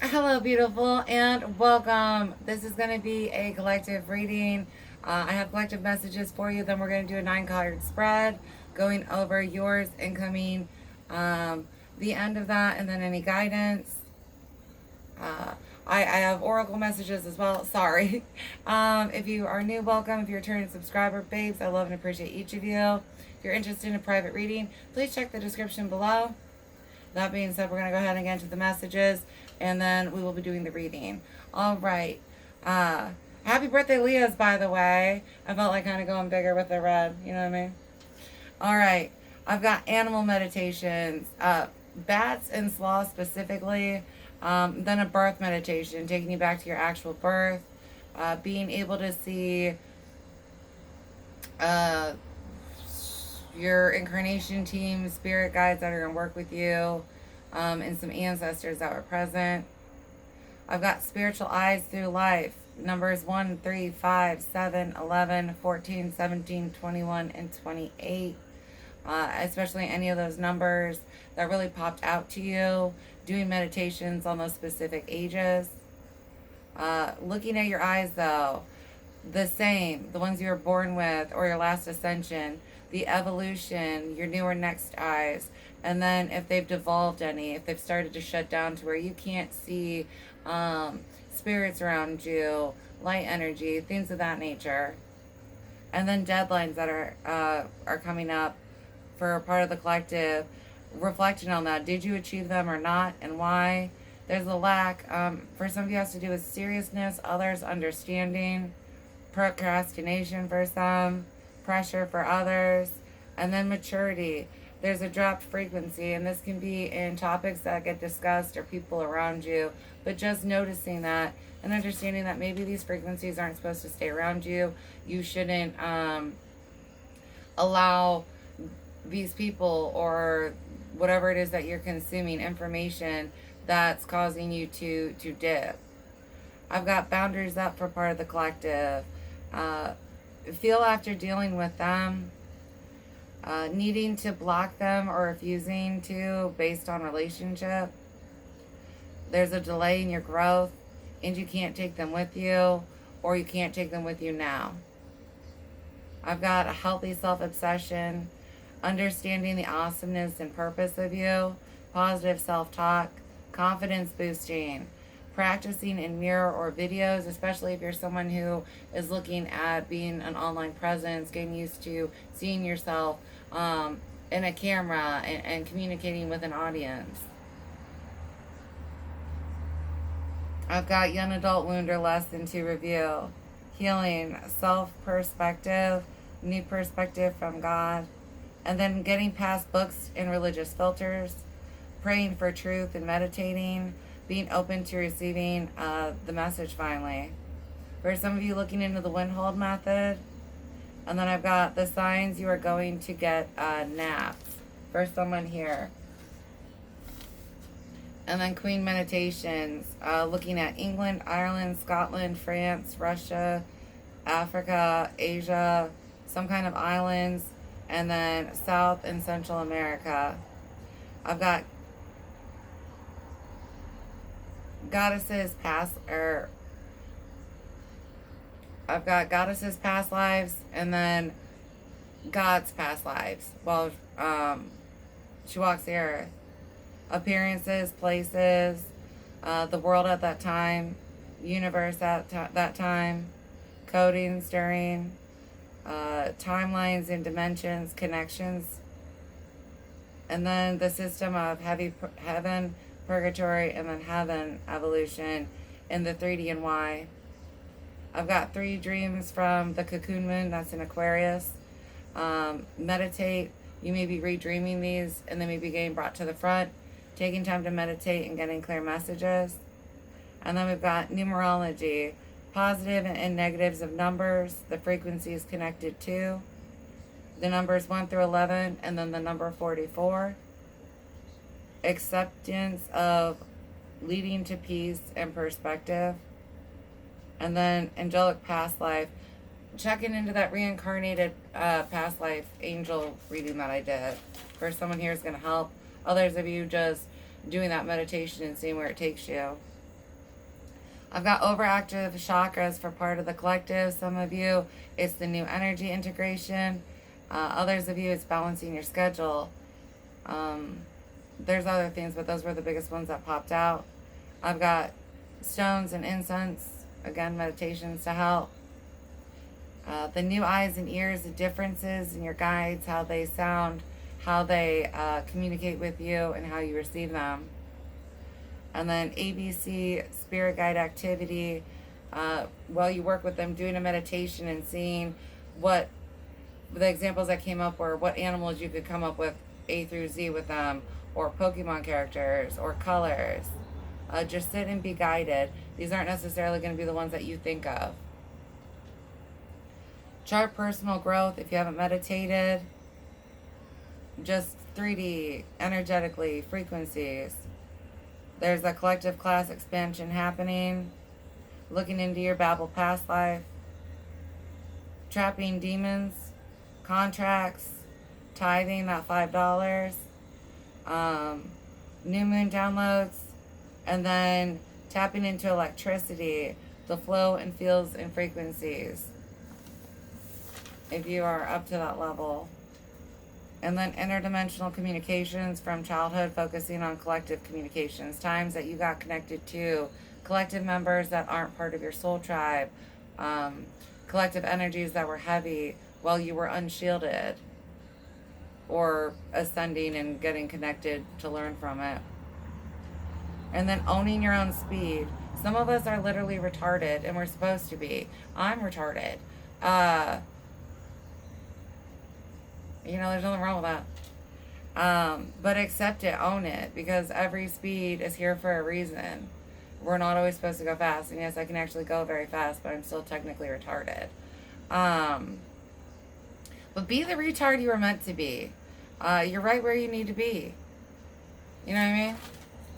Hello, beautiful, and welcome. This is going to be a collective reading. I have collective messages for you. Then we're going to do a 9 card spread, going over yours, incoming, the end of that, and then any guidance. Uh, I have oracle messages as well. Sorry. If you are new, welcome. If you're a returning subscriber, babes, I love and appreciate each of you. If you're interested in a private reading, please check the description below. That being said, we're going to go ahead and get into the messages, and then we will be doing the reading. All right. Happy birthday, Leah's, by the way. I felt like kind of going bigger with the red. You know what I mean? All right. I've got animal meditations, bats and sloths specifically. Then a birth meditation, taking you back to your actual birth. Being able to see uh, your incarnation team, spirit guides that are going to work with you, and some ancestors that were present. I've got spiritual eyes through life. Numbers 1, 3, 5, 7, 11, 14, 17, 21, and 28. Especially any of those numbers that really popped out to you. Doing meditations on those specific ages. Looking at your eyes, though, the same, the ones you were born with, or your last ascension, the evolution, your newer next eyes, and then if they've devolved any, if they've started to shut down to where you can't see spirits around you, light energy, things of that nature. And then deadlines that are coming up for a part of the collective, reflecting on that. Did you achieve them or not, and why? There's a lack. For some of you, it has to do with seriousness, others understanding, procrastination for some, pressure for others, and then maturity. There's a dropped frequency, and this can be in topics that get discussed or people around you, but just noticing that and understanding that maybe these frequencies aren't supposed to stay around you. You shouldn't allow these people or whatever it is that you're consuming information that's causing you to dip. I've got boundaries up for part of the collective. Feel after dealing with them, needing to block them or refusing to based on relationship. There's a delay in your growth, and you can't take them with you, or you can't take them with you now. I've got a healthy self-obsession, understanding the awesomeness and purpose of you, positive self-talk, confidence boosting, practicing in mirror or videos, especially if you're someone who is looking at being an online presence, getting used to seeing yourself in a camera and communicating with an audience. I've got young adult wound or lesson to review, healing, self-perspective, new perspective from God, and then getting past books and religious filters, praying for truth and meditating, being open to receiving the message finally. For some of you, looking into the Windhold method. And then I've got the signs you are going to get naps for someone here. And then Queen meditations, looking at England, Ireland, Scotland, France, Russia, Africa, Asia, some kind of islands, and then South and Central America. I've got goddesses past lives, and then God's past lives while she walks the earth. Appearances, places, the world at that time, universe at that time, coding, stirring, timelines and dimensions, connections, and then the system of heaven, purgatory, and then heaven evolution in the 3D and Y. I've got 3 dreams from the cocoon moon, that's in Aquarius. Meditate. You may be redreaming these, and they may be getting brought to the front. Taking time to meditate and getting clear messages. And then we've got numerology, positive and negatives of numbers, the frequencies connected to, the numbers 1 through 11, and then the number 44. Acceptance of leading to peace and perspective. And then angelic past life, checking into that reincarnated past life angel reading that I did. For someone here is going to help. Others of you just doing that meditation and seeing where it takes you. I've got overactive chakras for part of the collective. Some of you, it's the new energy integration. Others of you, it's balancing your schedule. There's other things, but those were the biggest ones that popped out. I've got stones and incense. Again, meditations to help. The new eyes and ears, the differences in your guides, how they sound, how they communicate with you, and how you receive them. And then ABC, spirit guide activity. While you work with them, doing a meditation and seeing what the examples that came up were what animals you could come up with A through Z with them, or Pokemon characters, or colors. Just sit and be guided. These aren't necessarily going to be the ones that you think of. Chart personal growth if you haven't meditated. Just 3D, energetically, frequencies. There's a collective class expansion happening. Looking into your Babel past life. Trapping demons. Contracts. Tithing, that $5. New moon downloads. And then tapping into electricity. The flow and fields and frequencies. If you are up to that level. And then interdimensional communications from childhood, focusing on collective communications. Times that you got connected to collective members that aren't part of your soul tribe. Collective energies that were heavy while you were unshielded. Or ascending and getting connected to learn from it. And then owning your own speed. Some of us are literally retarded, and we're supposed to be. I'm retarded. There's nothing wrong with that. But accept it, own it, because every speed is here for a reason. We're not always supposed to go fast. And yes, I can actually go very fast, but I'm still technically retarded. But be the retard you were meant to be. You're right where you need to be. You know what I mean?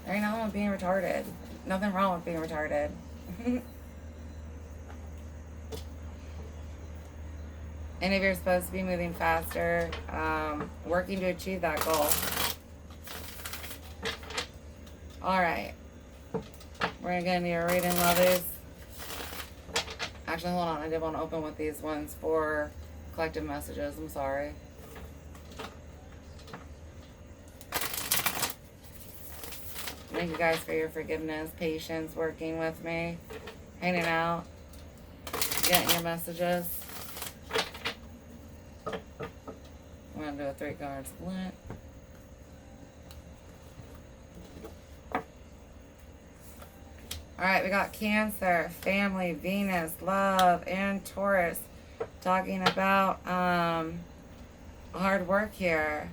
There ain't nothing wrong with being retarded. Nothing wrong with being retarded. And if you're supposed to be moving faster, working to achieve that goal. Alright. We're going to get into your reading, lovies. Actually, hold on. I did want to open with these ones for collective messages. I'm sorry. Thank you guys for your forgiveness, patience, working with me, hanging out, getting your messages. I'm going to do a 3-card split. Alright, we got Cancer, family, Venus, love, and Taurus. Talking about hard work here.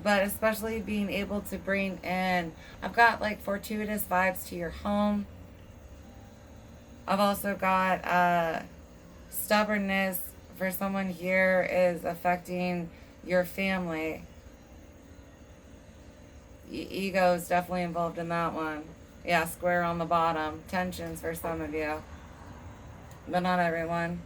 But especially being able to bring in, I've got like fortuitous vibes to your home. I've also got stubbornness for someone here is affecting your family. Ego is definitely involved in that one. Yeah, square on the bottom. Tensions for some of you. But not everyone.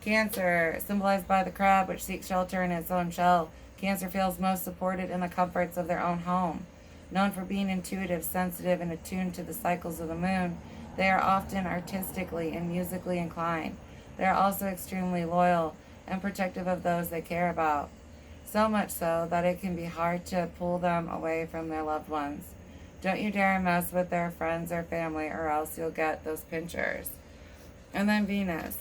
Cancer, symbolized by the crab, which seeks shelter in its own shell. Cancer feels most supported in the comforts of their own home. Known for being intuitive, sensitive, and attuned to the cycles of the moon, they are often artistically and musically inclined. They are also extremely loyal and protective of those they care about. So much so that it can be hard to pull them away from their loved ones. Don't you dare mess with their friends or family, or else you'll get those pinchers. And then Venus.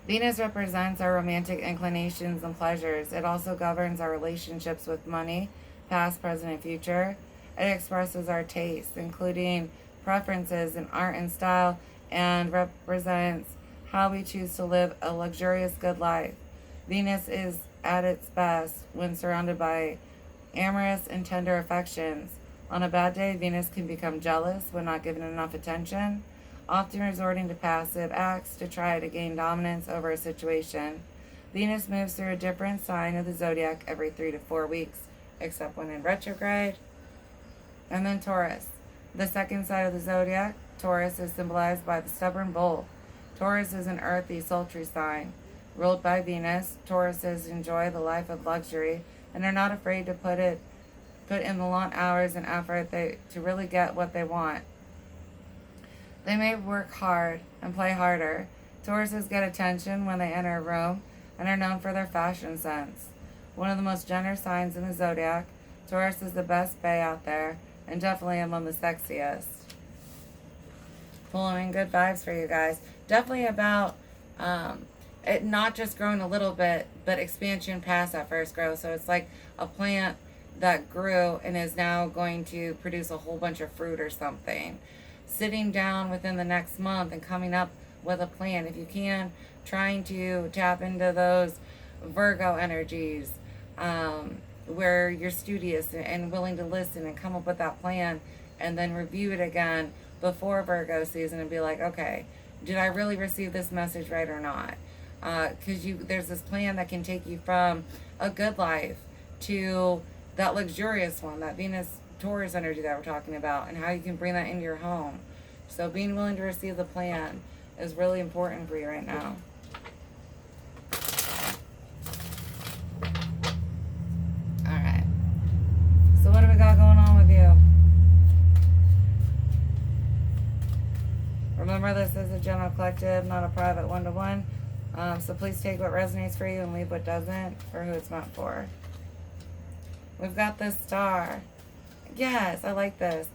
Venus represents our romantic inclinations and pleasures. It also governs our relationships with money, past, present, and future. It expresses our tastes, including preferences in art and style, and represents how we choose to live a luxurious, good life. Venus is at its best when surrounded by amorous and tender affections. On a bad day, Venus can become jealous when not given enough attention, often resorting to passive acts to try to gain dominance over a situation. Venus moves through a different sign of the zodiac every 3 to 4 weeks, except when in retrograde. And then Taurus. The second side of the zodiac, Taurus, is symbolized by the stubborn bull. Taurus is an earthy, sultry sign. Ruled by Venus, Tauruses enjoy the life of luxury and are not afraid to put in the long hours and effort to really get what they want. They may work hard and play harder. Tauruses get attention when they enter a room and are known for their fashion sense. One of the most generous signs in the zodiac, Taurus is the best bae out there and definitely among the sexiest. Pulling in good vibes for you guys. Definitely about it not just growing a little bit, but expansion past that first growth. So it's like a plant that grew and is now going to produce a whole bunch of fruit or something. Sitting down within the next month and coming up with a plan, if you can, trying to tap into those Virgo energies, where you're studious and willing to listen and come up with that plan and then review it again before Virgo season and be like, okay, did I really receive this message right or not? Because there's this plan that can take you from a good life to that luxurious one, that Venus Taurus energy that we're talking about, and how you can bring that into your home. So being willing to receive the plan is really important for you right now. Alright. So what do we got going on with you? Remember, this is a general collective, not a private one-to-one. So please take what resonates for you and leave what doesn't for who it's meant for. We've got the star. Yes, I like this.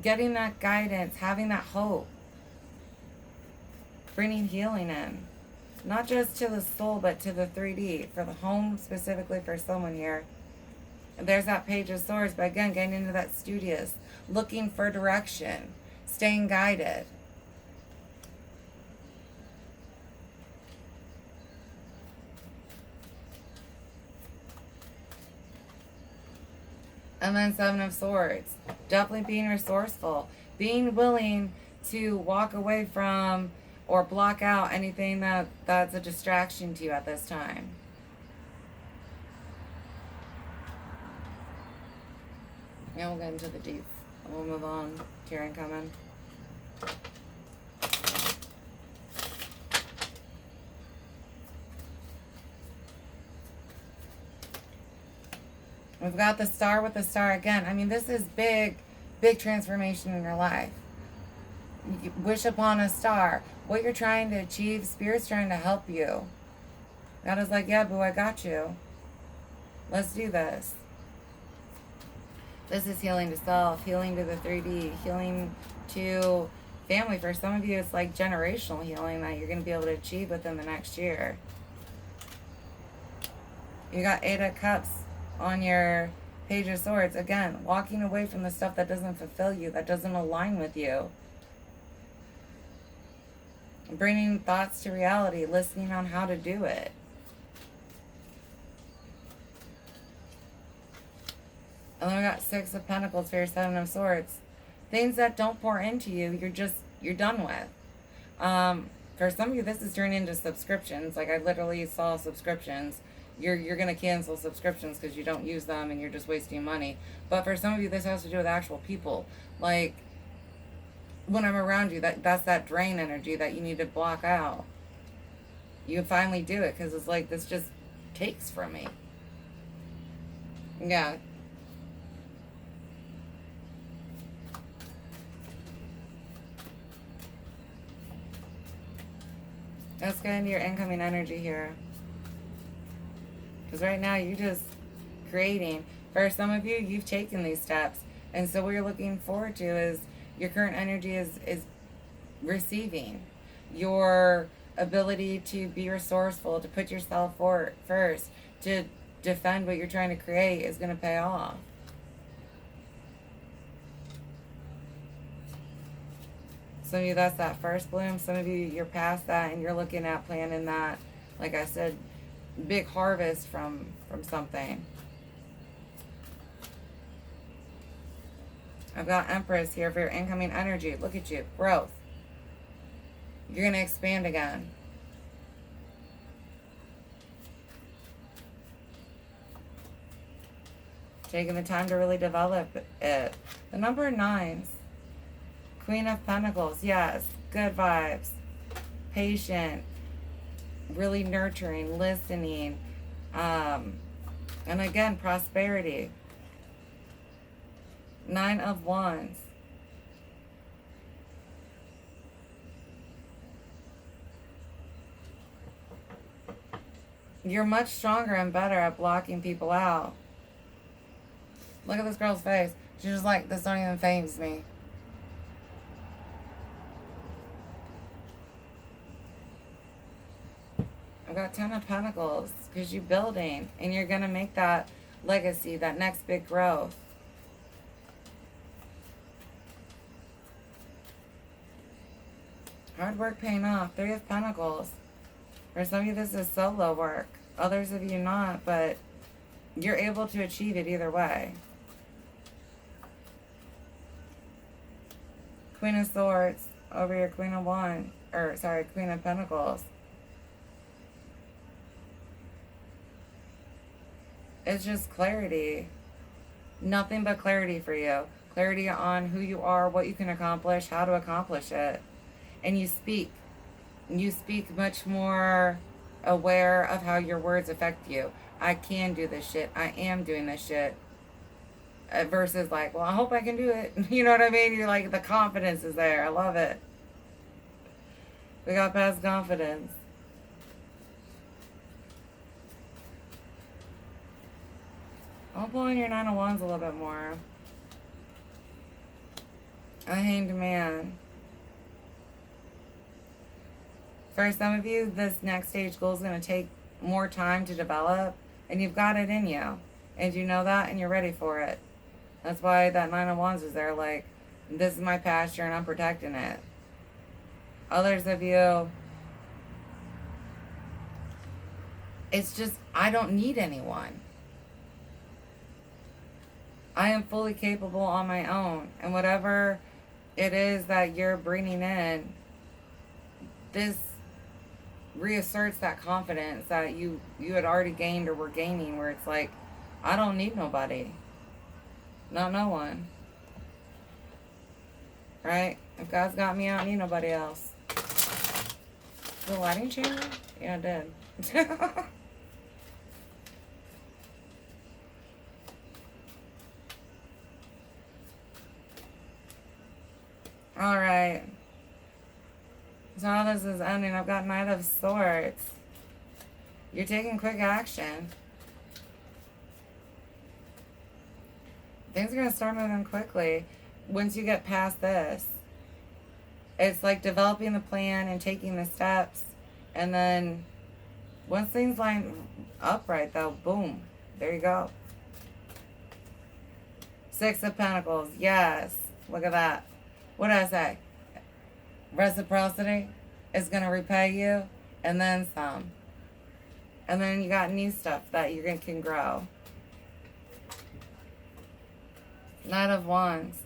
Getting that guidance, having that hope. Bringing healing in. Not just to the soul, but to the 3D. For the home, specifically for someone here. And there's that Page of Swords. But again, getting into that studious. Looking for direction. Staying guided. And then Seven of Swords. Definitely being resourceful. Being willing to walk away from or block out anything that's a distraction to you at this time. Now we'll get into the deep. We'll move on. Karen coming. We've got the star with the star again. I mean, this is big, big transformation in your life. You wish upon a star. What you're trying to achieve, Spirit's trying to help you. God is like, yeah, boo, I got you. Let's do this. This is healing to self, healing to the 3D, healing to family. For some of you, it's like generational healing that you're going to be able to achieve within the next year. You got 8 of Cups on your Page of Swords. Again, walking away from the stuff that doesn't fulfill you, that doesn't align with you. Bringing thoughts to reality, listening on how to do it. And then we got 6 of Pentacles for your 7 of Swords. Things that don't pour into you, you're done with. For some of you, this is turning into subscriptions. Like, I literally saw subscriptions. You're going to cancel subscriptions because you don't use them and you're just wasting money. But for some of you, this has to do with actual people. Like, when I'm around you, that's that drain energy that you need to block out. You finally do it because it's like, this just takes from me. Yeah. Let's get into your incoming energy here. Because right now, you're just creating. For some of you, you've taken these steps. And so what you're looking forward to is your current energy is receiving. Your ability to be resourceful, to put yourself first, to defend what you're trying to create is going to pay off. Some of you, that's that first bloom. Some of you, you're past that and you're looking at planning that, like I said, big harvest from something. I've got Empress here for your incoming energy. Look at you. Growth. You're going to expand again. Taking the time to really develop it. The number 9s. Queen of Pentacles. Yes. Good vibes. Patient. Really nurturing. Listening. And again, prosperity. 9 of Wands. You're much stronger and better at blocking people out. Look at this girl's face. She's just like, this don't even faze me. I've got 10 of Pentacles because you're building and you're going to make that legacy, that next big growth. Hard work paying off. 3 of Pentacles. For some of you, this is solo work. Others of you not, but you're able to achieve it either way. Queen of Swords over your Queen of Wands. Or, sorry, Queen of Pentacles. It's just clarity. Nothing but clarity for you. Clarity on who you are, what you can accomplish, how to accomplish it. And you speak. You speak much more aware of how your words affect you. I can do this shit. I am doing this shit. Versus like, well, I hope I can do it. You know what I mean? You're like, the confidence is there. I love it. We got past confidence. I'll pull in your 9 of Wands a little bit more. A Hanged Man. For some of you, this next stage goal is going to take more time to develop, and you've got it in you. And you know that, and you're ready for it. That's why that 9 of Wands is there, like, this is my pasture, and I'm protecting it. Others of you, it's just, I don't need anyone. I am fully capable on my own. And whatever it is that you're bringing in, this reasserts that confidence that you had already gained or were gaining, where it's like, I don't need nobody. Not no one. Right? If God's got me, I don't need nobody else. The lighting change? Yeah, it did. Alright. So how this is ending, I've got Knight of Swords. You're taking quick action. Things are going to start moving quickly once you get past this. It's like developing the plan and taking the steps. And then once things line up right, though, boom, there you go. 6 of Pentacles. Yes. Look at that. What did I say? Reciprocity is going to repay you, and then some. And then you got new stuff that you can grow. Knight of Wands.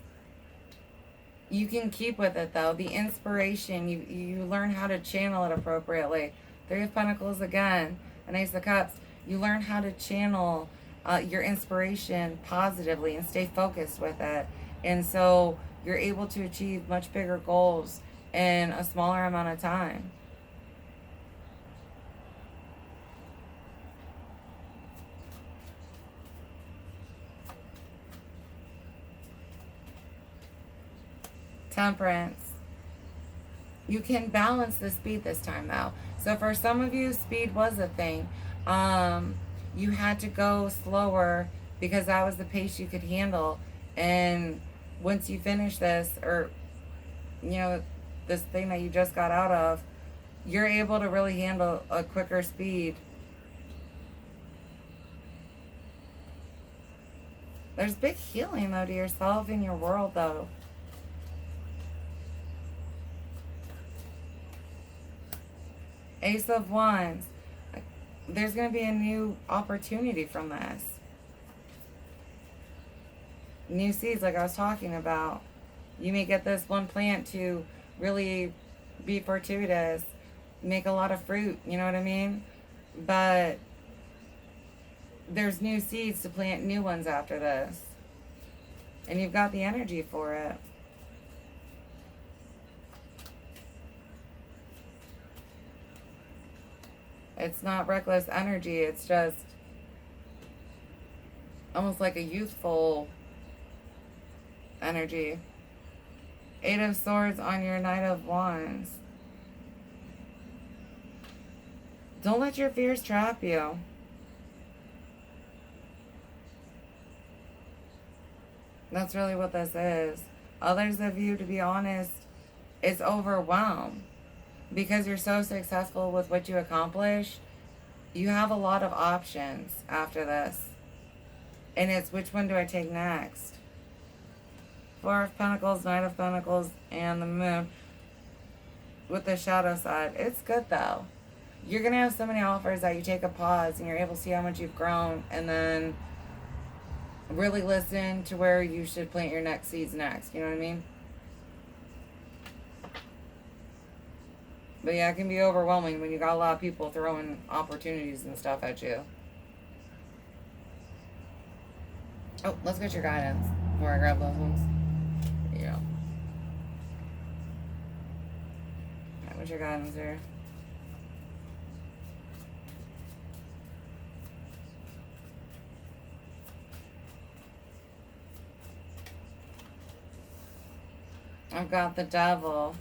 You can keep with it, though. The inspiration, you learn how to channel it appropriately. 3 of Pentacles again. An Ace of Cups. You learn how to channel your inspiration positively and stay focused with it. And so you're able to achieve much bigger goals in a smaller amount of time. Temperance. You can balance the speed this time, though. So for some of you, speed was a thing. You had to go slower because that was the pace you could handle. And once you finish this, or, you know, this thing that you just got out of, you're able to really handle a quicker speed. There's big healing, though, to yourself and your world, though. Ace of Wands. There's going to be a new opportunity from this. New seeds, like I was talking about. You may get this one plant to really be fortuitous, make a lot of fruit, you know what I mean? But there's new seeds to plant new ones after this. And you've got the energy for it. It's not reckless energy, it's just almost like a youthful energy. 8 of Swords on your Knight of Wands. Don't let your fears trap you. That's really what this is. Others of you, to be honest, is overwhelmed because you're so successful with what you accomplish. You have a lot of options after this. And it's which one do I take next? Four of Pentacles, Knight of Pentacles, and the Moon with the shadow side. It's good though. You're going to have so many offers that you take a pause and you're able to see how much you've grown and then really listen to where you should plant your next seeds next. You know what I mean? But yeah, it can be overwhelming when you got a lot of people throwing opportunities and stuff at you. Oh, let's get your guidance before I grab those ones. There you go. Alright, what's your guidance here? I've got the Devil.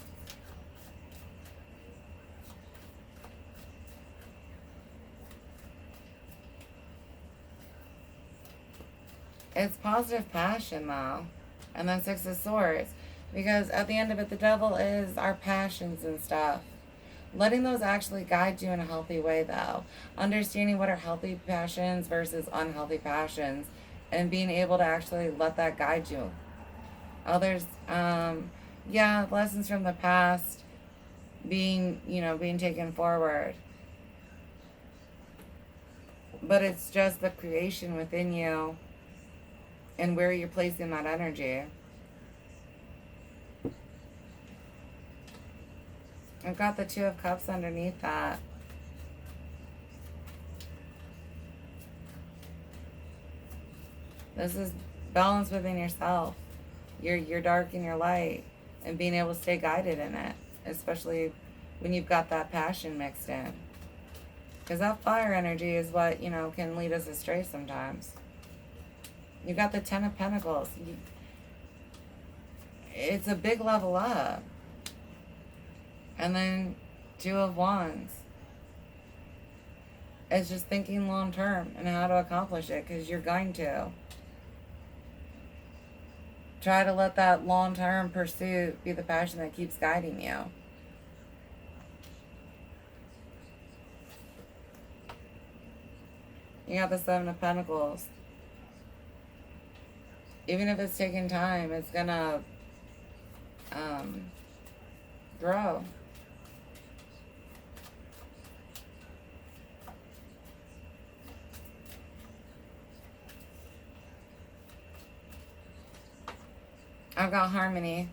It's positive passion though. And then Six of Swords. Because at the end of it, the Devil is our passions and stuff. Letting those actually guide you in a healthy way though. Understanding what are healthy passions versus unhealthy passions. And being able to actually let that guide you. Others, yeah, lessons from the past being taken forward. But it's just the creation within you and where you're placing that energy. I've got the Two of Cups underneath that. This is balance within yourself. Your dark and your light. And being able to stay guided in it. Especially when you've got that passion mixed in. Because that fire energy is what, can lead us astray sometimes. You got the Ten of Pentacles. It's a big level up. And then Two of Wands. It's just thinking long term and how to accomplish it. Because you're going to. Try to let that long-term pursuit be the passion that keeps guiding you. You got the Seven of Pentacles. Even if it's taking time, it's gonna grow. I've got Harmony.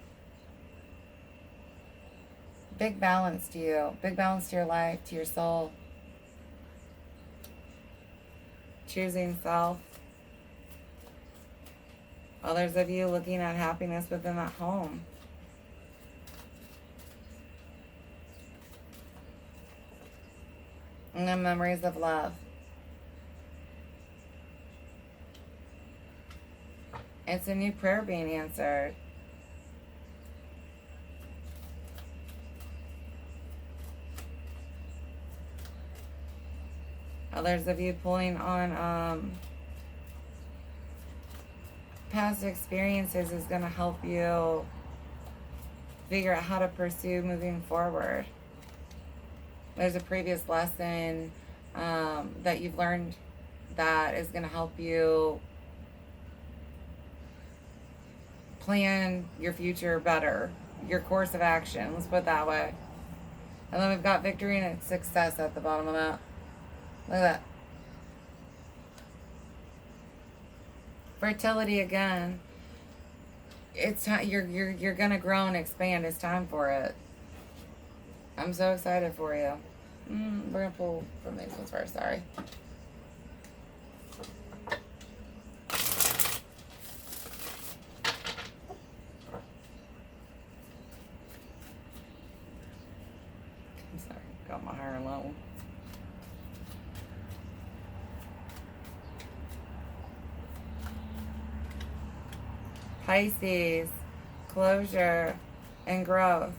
Big balance to you. Big balance to your life, to your soul. Choosing self. Others of you looking at happiness within that home. And then memories of love. It's a new prayer being answered. Others of you pulling on past experiences is going to help you figure out how to pursue moving forward. There's a previous lesson that you've learned that is going to help you plan your future better, your course of action, let's put it that way. And then we've got victory and success at the bottom of that. Look at that. Fertility again. It's time. You're gonna grow and expand. It's time for it. I'm so excited for you. We're gonna pull from these ones first. Sorry. Got my hair low. Pisces, closure, and growth.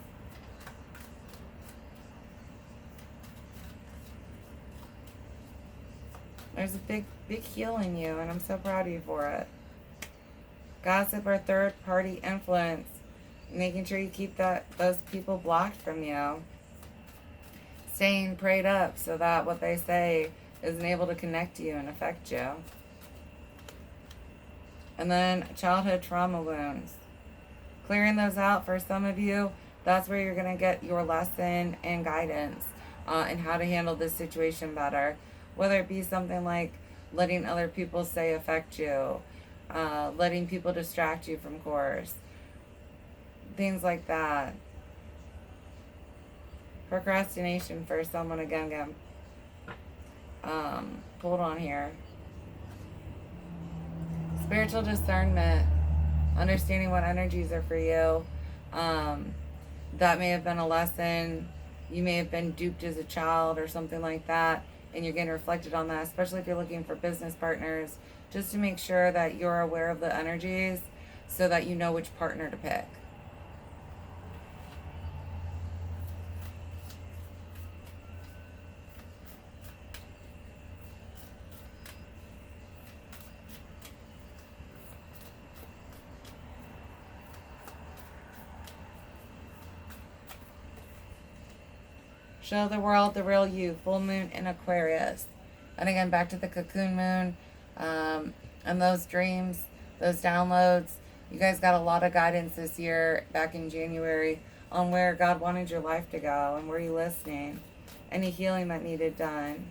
There's a big, big heal in you, and I'm so proud of you for it. Gossip or third-party influence. Making sure you keep those people blocked from you. Staying prayed up so that what they say isn't able to connect to you and affect you. And then childhood trauma wounds. Clearing those out for some of you, that's where you're going to get your lesson and guidance and how to handle this situation better. Whether it be something like letting other people say affect you, letting people distract you from course, things like that. Procrastination for someone again. Hold on here. Spiritual discernment, understanding what energies are for you. That may have been a lesson. You may have been duped as a child or something like that, and you're getting reflected on that, especially if you're looking for business partners, just to make sure that you're aware of the energies so that you know which partner to pick. Show the world the real you. Full moon in Aquarius. And again, back to the cocoon moon and those dreams, those downloads. You guys got a lot of guidance this year, back in January, on where God wanted your life to go and were you listening. Any healing that needed done.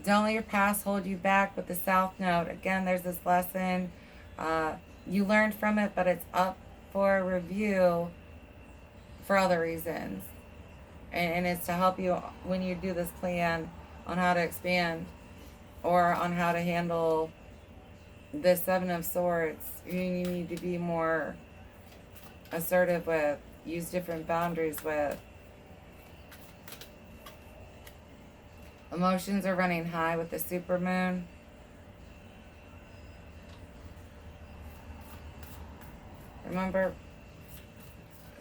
Don't let your past hold you back with the South Node. Again, there's this lesson. You learned from it, but it's up for review for other reasons. And it's to help you when you do this plan on how to expand or on how to handle the Seven of Swords. You need to be more assertive with, use different boundaries with. Emotions are running high with the supermoon. Remember,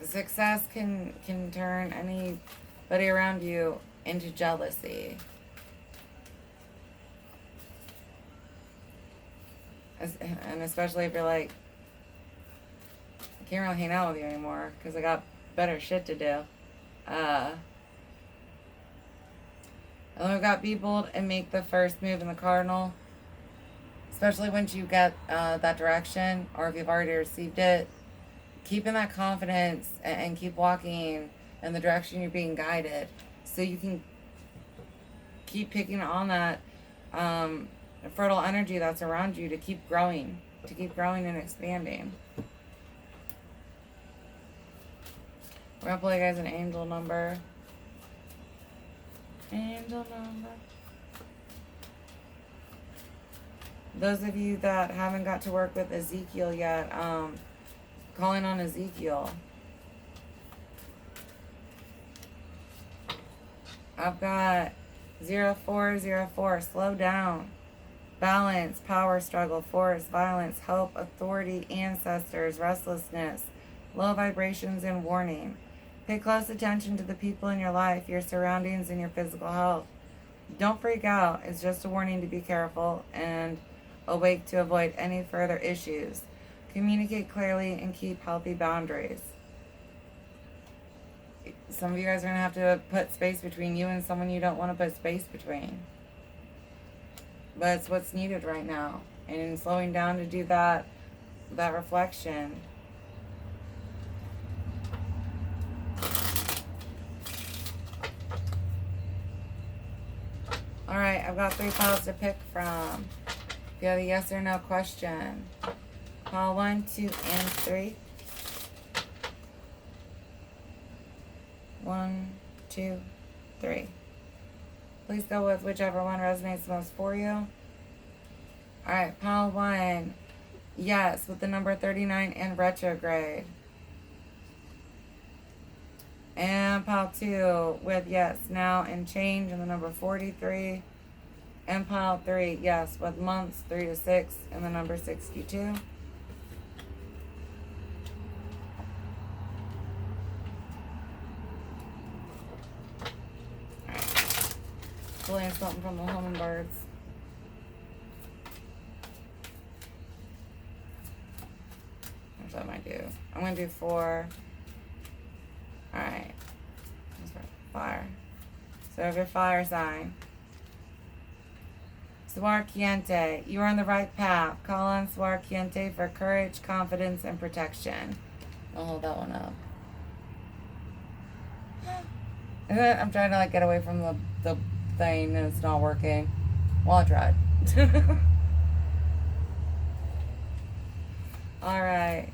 success can turn anybody around you into jealousy. And especially if you're like, I can't really hang out with you anymore because I got better shit to do. And then we've got be bold and make the first move in the cardinal. Especially once you get that direction, or if you've already received it, keep in that confidence and keep walking in the direction you're being guided, so you can keep picking on that fertile energy that's around you to keep growing and expanding. We're gonna pull you guys an angel number. Angel number. Those of you that haven't got to work with Ezekiel yet, calling on Ezekiel. I've got 0404, slow down. Balance, power struggle, force, violence, hope, authority, ancestors, restlessness, low vibrations, and warning. Pay close attention to the people in your life, your surroundings, and your physical health. Don't freak out. It's just a warning to be careful and awake to avoid any further issues. Communicate clearly and keep healthy boundaries. Some of you guys are going to have to put space between you and someone you don't want to put space between. But it's what's needed right now. And slowing down to do that reflection. Alright, I've got 3 piles to pick from. If you have a yes or no question. Pile 1, 2, and 3. 1, 2, 3. Please go with whichever one resonates most for you. Alright, pile 1. Yes, with the number 39 in retrograde. And pile 2 with yes, now and change and the number 43. And pile 3, yes, with months 3 to 6 and the number 62. pulling something from the hummingbirds. What I might do. I'm going to do 4. Alright. Fire. So if you're fire sign. Suarquiente. You are on the right path. Call on Suarquiente for courage, confidence, and protection. I'll hold that one up. I'm trying to get away from the thing and it's not working. Well, I tried. Alright.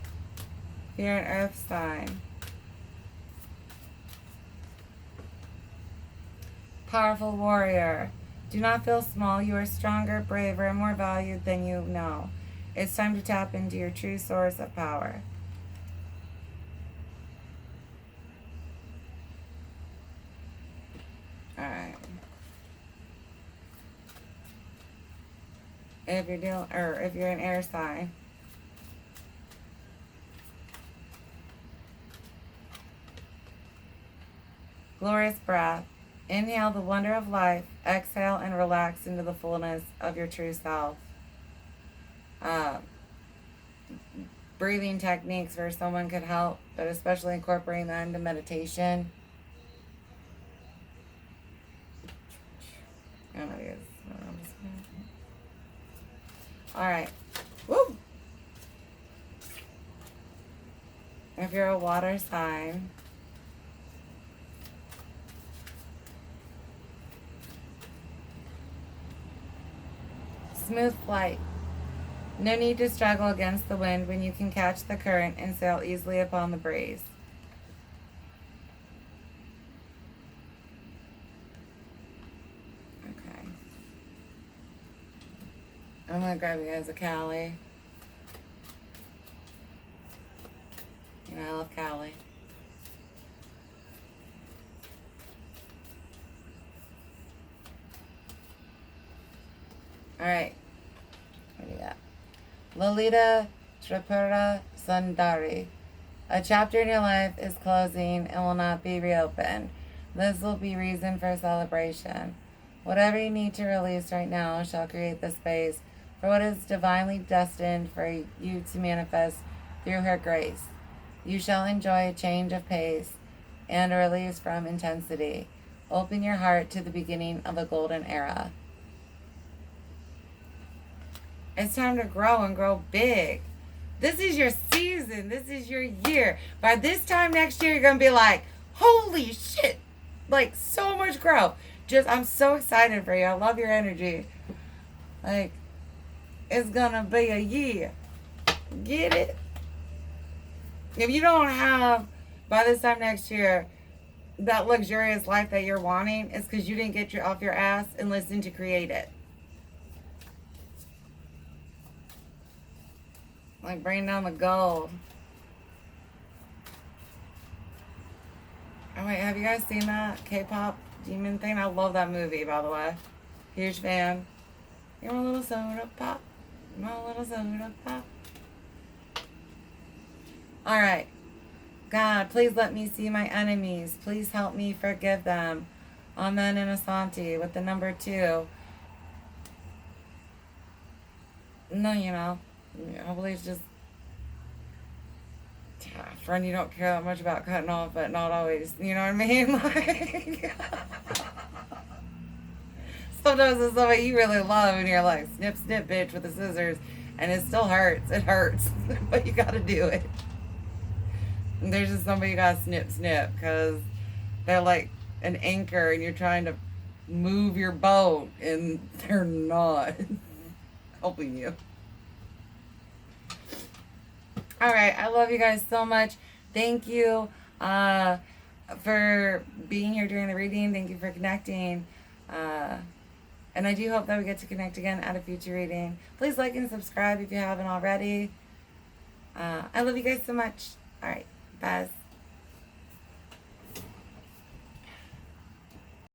You're an earth sign. Powerful warrior. Do not feel small. You are stronger, braver, and more valued than you know. It's time to tap into your true source of power. Alright. If you're an air sign. Glorious breath. Inhale the wonder of life. Exhale and relax into the fullness of your true self. Breathing techniques where someone could help, but especially incorporating that into meditation. I don't know, guys. Alright. Woo! If you're a water sign, smooth flight. No need to struggle against the wind when you can catch the current and sail easily upon the breeze. Okay. I'm going to grab you guys a Cali. You know, I love Cali. Alright. What do you got? Lolita Tripura Sundari. A chapter in your life is closing and will not be reopened. This will be reason for celebration. Whatever you need to release right now shall create the space for what is divinely destined for you to manifest through her grace. You shall enjoy a change of pace and a release from intensity. Open your heart to the beginning of a golden era. It's time to grow and grow big. This is your season. This is your year. By this time next year, you're going to be like, holy shit. Like, so much growth. I'm so excited for you. I love your energy. Like, it's going to be a year. Get it? If you don't have, by this time next year, that luxurious life that you're wanting, it's because you didn't get off your ass and listen to create it. Like, bring down the gold. Oh, wait, have you guys seen that K-pop demon thing? I love that movie, by the way. Huge fan. You're a little soda pop. My little soda pop. Alright. God, please let me see my enemies. Please help me forgive them. Amen and Asante with the number 2. No, you know. Hopefully it's just a friend you don't care that much about cutting off, but not always. You know what I mean? Like, sometimes it's somebody you really love and you're like, snip, snip, bitch, with the scissors. And it still hurts. It hurts. But you gotta do it. And there's just somebody you gotta snip, snip. Because they're like an anchor and you're trying to move your boat. And they're not helping you. Alright, I love you guys so much. Thank you for being here during the reading. Thank you for connecting. And I do hope that we get to connect again at a future reading. Please like and subscribe if you haven't already. I love you guys so much. Alright, bye.